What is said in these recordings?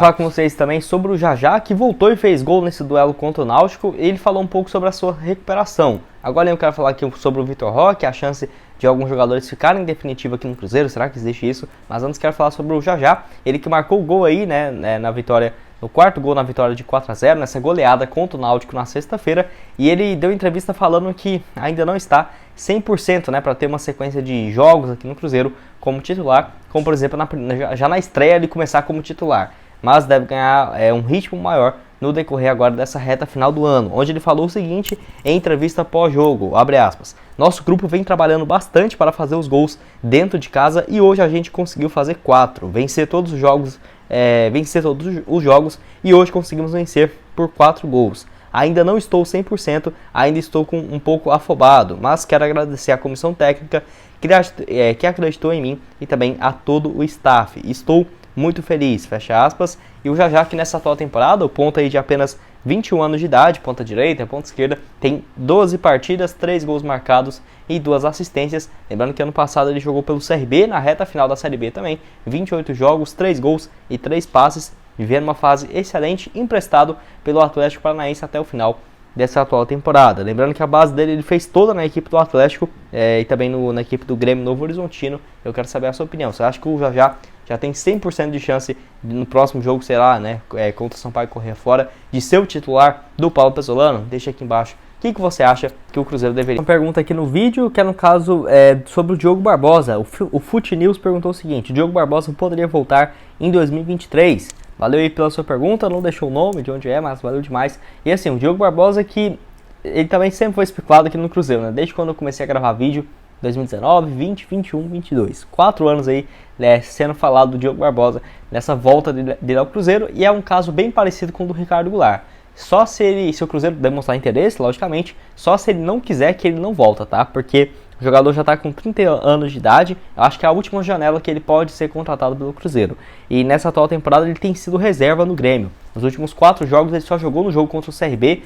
Falar com vocês também sobre o Jajá, que voltou e fez gol nesse duelo contra o Náutico. Ele falou um pouco sobre a sua recuperação. Agora eu quero falar aqui sobre o Vitor Roque, a chance de alguns jogadores ficarem em definitivo aqui no Cruzeiro. Será que existe isso? Mas antes quero falar sobre o Jajá, ele que marcou o gol aí, né, na vitória, no quarto gol na vitória de 4-0, nessa goleada contra o Náutico na sexta-feira. E ele deu entrevista falando que ainda não está 100%, né, para ter uma sequência de jogos aqui no Cruzeiro como titular, como por exemplo já na estreia ele começar como titular. Mas deve ganhar um ritmo maior no decorrer agora dessa reta final do ano, onde ele falou o seguinte em entrevista pós-jogo, abre aspas, nosso grupo vem trabalhando bastante para fazer os gols dentro de casa e hoje a gente conseguiu fazer 4, vencer todos os jogos e hoje conseguimos vencer por 4 gols. Ainda não estou 100%, ainda estou com um pouco afobado, mas quero agradecer à comissão técnica que acreditou em mim e também a todo o staff. Estou muito feliz, fecha aspas. E o Jajá, que nessa atual temporada, o ponta aí de apenas 21 anos de idade, ponta direita, ponta esquerda, tem 12 partidas, 3 gols marcados e 2 assistências. Lembrando que ano passado ele jogou pelo CRB, na reta final da Série B também, 28 jogos, 3 gols e 3 passes, vivendo uma fase excelente, emprestado pelo Atlético Paranaense até o final dessa atual temporada. Lembrando que a base dele ele fez toda na equipe do Atlético e também na equipe do Grêmio Novo Horizontino. Eu quero saber a sua opinião. Você acha que o Jajá já tem 100% de chance no próximo jogo, sei lá, né, contra o Sampaio Corrêa fora, de ser o titular do Paulo Pezzolano? Deixa aqui embaixo. O que você acha que o Cruzeiro deveria? Uma pergunta aqui no vídeo, que é no caso sobre o Diogo Barbosa. O Fute News perguntou o seguinte: o Diogo Barbosa poderia voltar em 2023? Valeu aí pela sua pergunta, não deixou o nome, de onde é, mas valeu demais. E assim, o Diogo Barbosa, que ele também sempre foi especulado aqui no Cruzeiro, né? Desde quando eu comecei a gravar vídeo, 2019, 20, 21, 22. 4 anos aí, né, sendo falado do Diogo Barbosa nessa volta dele ao Cruzeiro. E é um caso bem parecido com o do Ricardo Goulart. Só se o Cruzeiro demonstrar interesse, logicamente, só se ele não quiser que ele não volta, tá? Porque o jogador já está com 30 anos de idade, eu acho que é a última janela que ele pode ser contratado pelo Cruzeiro. E nessa atual temporada ele tem sido reserva no Grêmio. Nos últimos 4 jogos ele só jogou no jogo contra o CRB,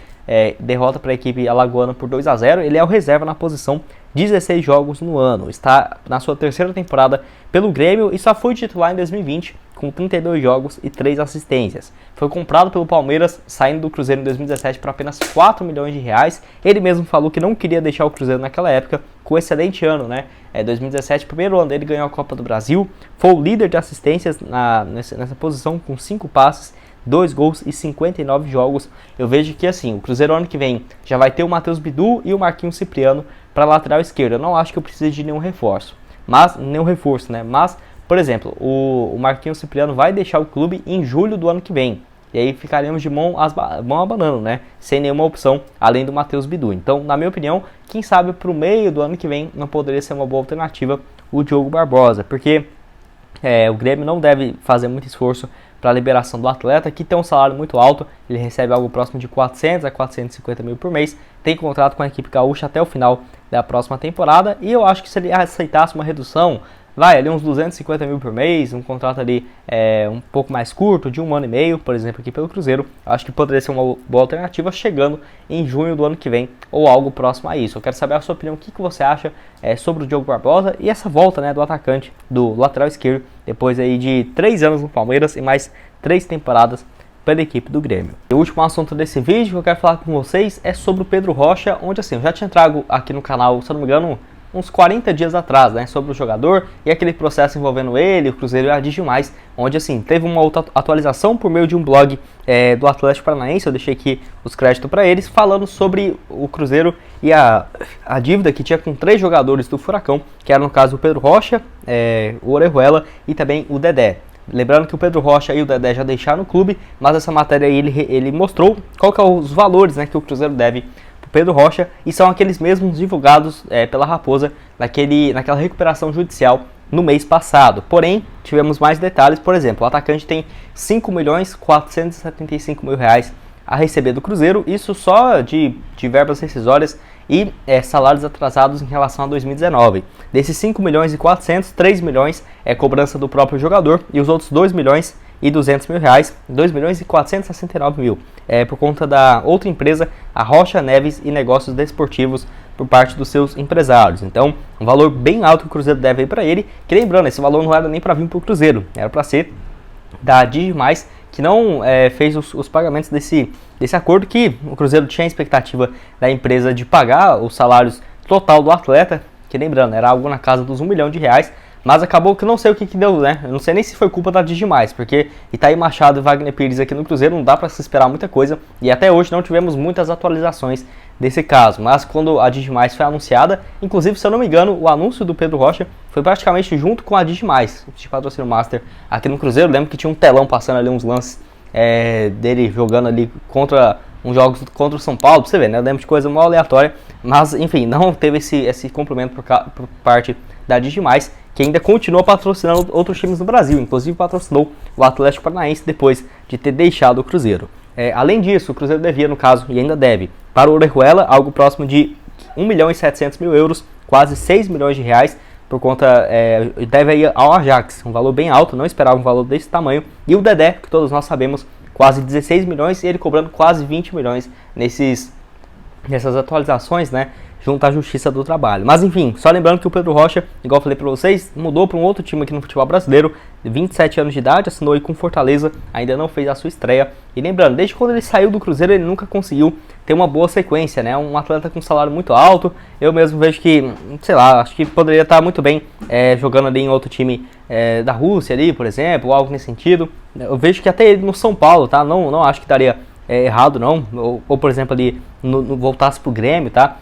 derrota para a equipe alagoana por 2-0. Ele é o reserva na posição 16 jogos no ano. Está na sua terceira temporada pelo Grêmio e só foi titular em 2020 com 32 jogos e 3 assistências. Foi comprado pelo Palmeiras, saindo do Cruzeiro em 2017 por apenas 4 milhões de reais. Ele mesmo falou que não queria deixar o Cruzeiro naquela época, com um excelente ano, né? 2017, primeiro ano dele, ganhou a Copa do Brasil, foi o líder de assistências nessa posição, com 5 passes, 2 gols e 59 jogos. Eu vejo que assim, o Cruzeiro ano que vem já vai ter o Matheus Bidu e o Marquinhos Cipriano para lateral esquerda. Eu não acho que eu precise de nenhum reforço, né? Mas, por exemplo, o Marquinhos Cipriano vai deixar o clube em julho do ano que vem. E aí ficaremos de mão abanando, né? Sem nenhuma opção além do Matheus Bidu. Então, na minha opinião, quem sabe para o meio do ano que vem não poderia ser uma boa alternativa o Diogo Barbosa. Porque o Grêmio não deve fazer muito esforço para a liberação do atleta, que tem um salário muito alto. Ele recebe algo próximo de 400 a 450 mil por mês. Tem contrato com a equipe gaúcha até o final da próxima temporada. E eu acho que se ele aceitasse uma redução, vai ali uns 250 mil por mês, um contrato ali um pouco mais curto, de 1 ano e meio, por exemplo, aqui pelo Cruzeiro, acho que poderia ser uma boa alternativa chegando em junho do ano que vem, ou algo próximo a isso. Eu quero saber a sua opinião, o que você acha sobre o Diogo Barbosa e essa volta, né, do atacante, do lateral esquerdo, depois aí de 3 anos no Palmeiras e mais 3 temporadas pela equipe do Grêmio. E o último assunto desse vídeo que eu quero falar com vocês é sobre o Pedro Rocha, onde assim, eu já tinha trago aqui no canal, se eu não me engano, uns 40 dias atrás, né, sobre o jogador e aquele processo envolvendo ele, o Cruzeiro e a Digimais, onde assim, teve uma outra atualização por meio de um blog do Atlético Paranaense, eu deixei aqui os créditos para eles, falando sobre o Cruzeiro e a dívida que tinha com 3 jogadores do Furacão, que era no caso o Pedro Rocha, o Orejuela e também o Dedé. Lembrando que o Pedro Rocha e o Dedé já deixaram o clube, mas essa matéria aí ele mostrou qual que é os valores, né, que o Cruzeiro deve Pedro Rocha, e são aqueles mesmos divulgados pela Raposa naquela recuperação judicial no mês passado. Porém, tivemos mais detalhes. Por exemplo, o atacante tem 5.475.000 reais a receber do Cruzeiro, isso só de verbas rescisórias e salários atrasados em relação a 2019. Desses 5.400.000, 3 milhões é cobrança do próprio jogador e os outros 2.200.000 reais, 2.469.000 por conta da outra empresa, a Rocha Neves e Negócios Desportivos, por parte dos seus empresários. Então, um valor bem alto que o Cruzeiro deve aí para ele, que lembrando, esse valor não era nem para vir para o Cruzeiro, era para ser da Digimais, que não fez os pagamentos desse acordo, que o Cruzeiro tinha a expectativa da empresa de pagar os salários total do atleta, que lembrando, era algo na casa dos R$1 milhão, mas acabou que eu não sei o que deu, né? Eu não sei nem se foi culpa da Digimais, porque Itaí Machado e Wagner Pires aqui no Cruzeiro não dá para se esperar muita coisa, e até hoje não tivemos muitas atualizações desse caso. Mas quando a Digimais foi anunciada, inclusive, se eu não me engano, o anúncio do Pedro Rocha foi praticamente junto com a Digimais, de patrocínio master aqui no Cruzeiro. Eu lembro que tinha um telão passando ali uns lances dele jogando ali contra uns jogos contra o São Paulo, pra você ver, né? Eu lembro de coisa mal aleatória, mas enfim, não teve esse cumprimento por parte da Digimais, que ainda continua patrocinando outros times no Brasil, inclusive patrocinou o Atlético Paranaense depois de ter deixado o Cruzeiro. Além disso, o Cruzeiro devia, no caso, e ainda deve, para o Orejuela, algo próximo de €1.700.000, quase R$6 milhões, por conta, deve ir ao Ajax, um valor bem alto, não esperava um valor desse tamanho, e o Dedé, que todos nós sabemos, quase 16 milhões, e ele cobrando quase 20 milhões nessas atualizações, né, junto à Justiça do Trabalho. Mas enfim, só lembrando que o Pedro Rocha, igual eu falei para vocês, mudou para um outro time aqui no futebol brasileiro, 27 anos de idade, assinou aí com Fortaleza, ainda não fez a sua estreia. E lembrando, desde quando ele saiu do Cruzeiro, ele nunca conseguiu ter uma boa sequência, né? Um atleta com salário muito alto. Eu mesmo vejo que, sei lá, acho que poderia estar muito bem jogando ali em outro time da Rússia ali, por exemplo, ou algo nesse sentido. Eu vejo que até ele no São Paulo, tá? Não acho que daria errado, não. Ou por exemplo, ali voltasse pro Grêmio, tá?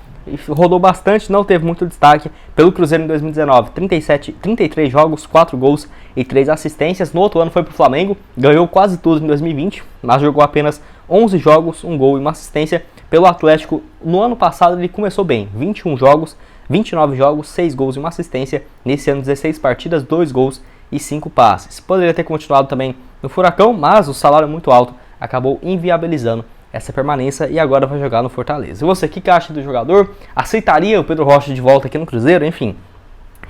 Rodou bastante, não teve muito destaque pelo Cruzeiro em 2019, 33 jogos, 4 gols e 3 assistências. No outro ano foi pro Flamengo, ganhou quase tudo em 2020, mas jogou apenas 11 jogos, 1 gol e uma assistência. Pelo Atlético, no ano passado ele começou bem, 21 jogos, 29 jogos, 6 gols e uma assistência. Nesse ano, 16 partidas, 2 gols e 5 passes. Poderia ter continuado também no Furacão, mas o salário muito alto acabou inviabilizando essa permanência e agora vai jogar no Fortaleza. E você, o que acha do jogador? Aceitaria o Pedro Rocha de volta aqui no Cruzeiro? Enfim,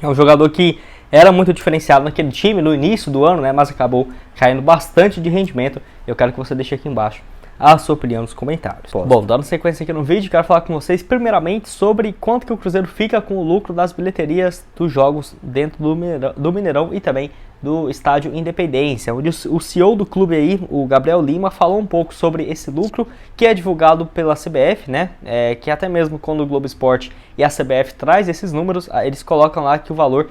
é um jogador que era muito diferenciado naquele time no início do ano, né? Mas acabou caindo bastante de rendimento. Eu quero que você deixe aqui embaixo a sua opinião nos comentários. Bom, dando sequência aqui no vídeo, quero falar com vocês primeiramente sobre quanto que o Cruzeiro fica com o lucro das bilheterias dos jogos dentro do Mineirão e também do Estádio Independência, onde o CEO do clube aí, o Gabriel Lima, falou um pouco sobre esse lucro que é divulgado pela CBF, né? Que até mesmo quando o Globo Esporte e a CBF traz esses números, eles colocam lá que o valor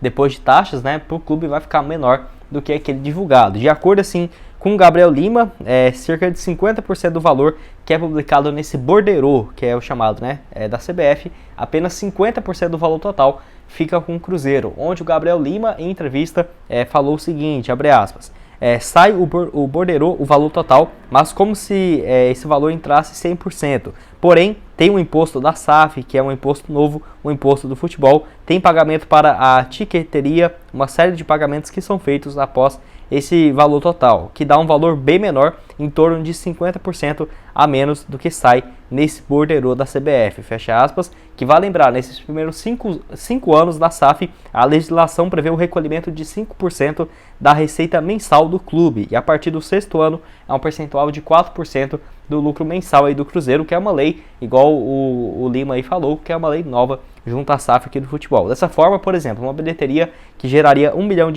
depois de taxas, né, para o clube vai ficar menor do que aquele divulgado. De acordo assim com o Gabriel Lima, cerca de 50% do valor que é publicado nesse borderô, que é o chamado, né, da CBF, apenas 50% do valor total fica com o Cruzeiro, onde o Gabriel Lima, em entrevista, falou o seguinte, abre aspas, sai o borderô, o valor total, mas como se esse valor entrasse 100%. Porém, tem um imposto da SAF, que é um imposto novo, um imposto do futebol, tem pagamento para a tiqueteria, uma série de pagamentos que são feitos após esse valor total, que dá um valor bem menor, em torno de 50% a menos do que sai nesse borderô da CBF, fecha aspas, que vai lembrar, nesses primeiros 5 anos da SAF, a legislação prevê o recolhimento de 5% da receita mensal do clube, e a partir do 6º ano é um percentual de 4% do lucro mensal aí do Cruzeiro, que é uma lei, igual o Lima aí falou, que é uma lei nova junto à SAF aqui do futebol. Dessa forma, por exemplo, uma bilheteria que geraria R$1 milhão,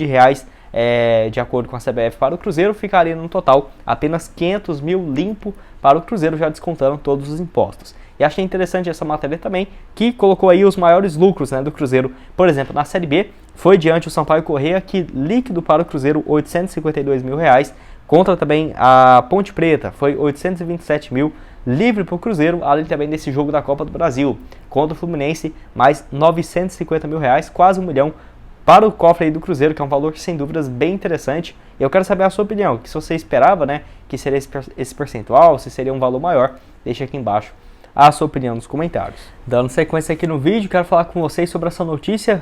de acordo com a CBF para o Cruzeiro, ficaria no total apenas 500 mil limpo para o Cruzeiro, já descontando todos os impostos. E achei interessante essa matéria também, que colocou aí os maiores lucros, né, do Cruzeiro. Por exemplo, na Série B, foi diante o Sampaio Corrêa, que líquido para o Cruzeiro R$ 852 mil, contra também a Ponte Preta, foi 827 mil, livre para o Cruzeiro, além também desse jogo da Copa do Brasil, contra o Fluminense, mais 950 mil, quase R$1 milhão, para o cofre aí do Cruzeiro, que é um valor sem dúvidas bem interessante. E eu quero saber a sua opinião, que se você esperava, né, que seria esse percentual, se seria um valor maior, deixa aqui embaixo a sua opinião nos comentários. Dando sequência aqui no vídeo, quero falar com vocês sobre essa notícia,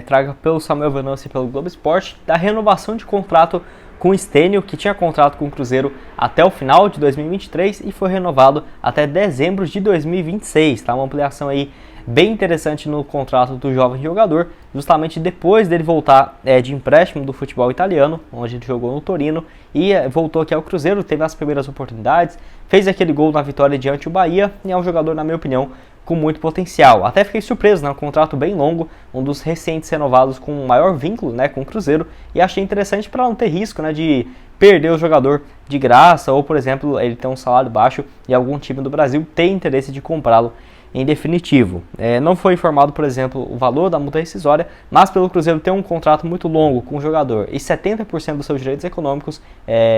traga pelo Samuel Venâncio e pelo Globo Esporte, da renovação de contrato com o Stênio, que tinha contrato com o Cruzeiro até o final de 2023 e foi renovado até dezembro de 2026, tá? Uma ampliação aí bem interessante no contrato do jovem jogador, justamente depois dele voltar de empréstimo do futebol italiano, onde ele jogou no Torino, e voltou aqui ao Cruzeiro, teve as primeiras oportunidades, fez aquele gol na vitória diante do Bahia, e é um jogador, na minha opinião, com muito potencial. Até fiquei surpreso, né? Um contrato bem longo, um dos recentes renovados com maior vínculo, né, com o Cruzeiro, e achei interessante para não ter risco, né, de perder o jogador de graça, ou por exemplo, ele tem um salário baixo e algum time do Brasil tem interesse de comprá-lo em definitivo. Não foi informado, por exemplo, o valor da multa rescisória, mas pelo Cruzeiro ter um contrato muito longo com o jogador e 70% dos seus direitos econômicos,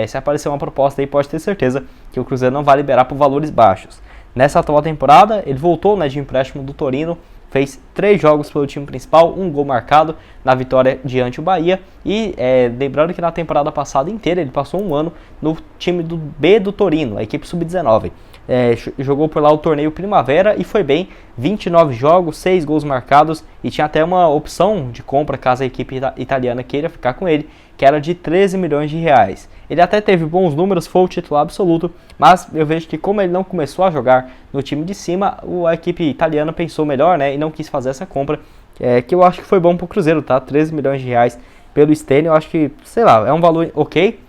se aparecer uma proposta aí, pode ter certeza que o Cruzeiro não vai liberar por valores baixos. Nessa atual temporada, ele voltou de empréstimo do Torino, fez 3 jogos pelo time principal, 1 gol marcado na vitória diante do Bahia. E lembrando que na temporada passada inteira ele passou um ano no time do B do Torino, a equipe sub-19. Jogou por lá o torneio Primavera e foi bem, 29 jogos, 6 gols marcados, e tinha até uma opção de compra caso a equipe italiana queira ficar com ele, que era de 13 milhões de reais. Ele até teve bons números, foi o titular absoluto, mas eu vejo que como ele não começou a jogar no time de cima, a equipe italiana pensou melhor, e não quis fazer essa compra, que eu acho que foi bom pro Cruzeiro, tá? 13 milhões de reais pelo Stênio, eu acho que, sei lá, é um valor ok,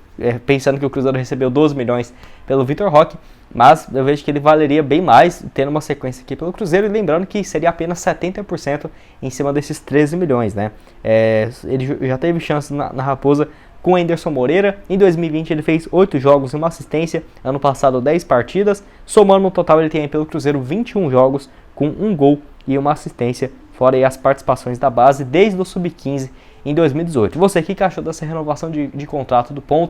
pensando que o Cruzeiro recebeu 12 milhões pelo Vitor Roque, mas eu vejo que ele valeria bem mais tendo uma sequência aqui pelo Cruzeiro, e lembrando que seria apenas 70% em cima desses 13 milhões, ele já teve chance na Raposa com o Anderson Moreira. Em 2020 ele fez 8 jogos e uma assistência, ano passado 10 partidas, somando no total ele tem aí pelo Cruzeiro 21 jogos com 1 gol e uma assistência, fora aí as participações da base desde o Sub-15 em 2018. Você, o que achou dessa renovação de contrato do Ponta?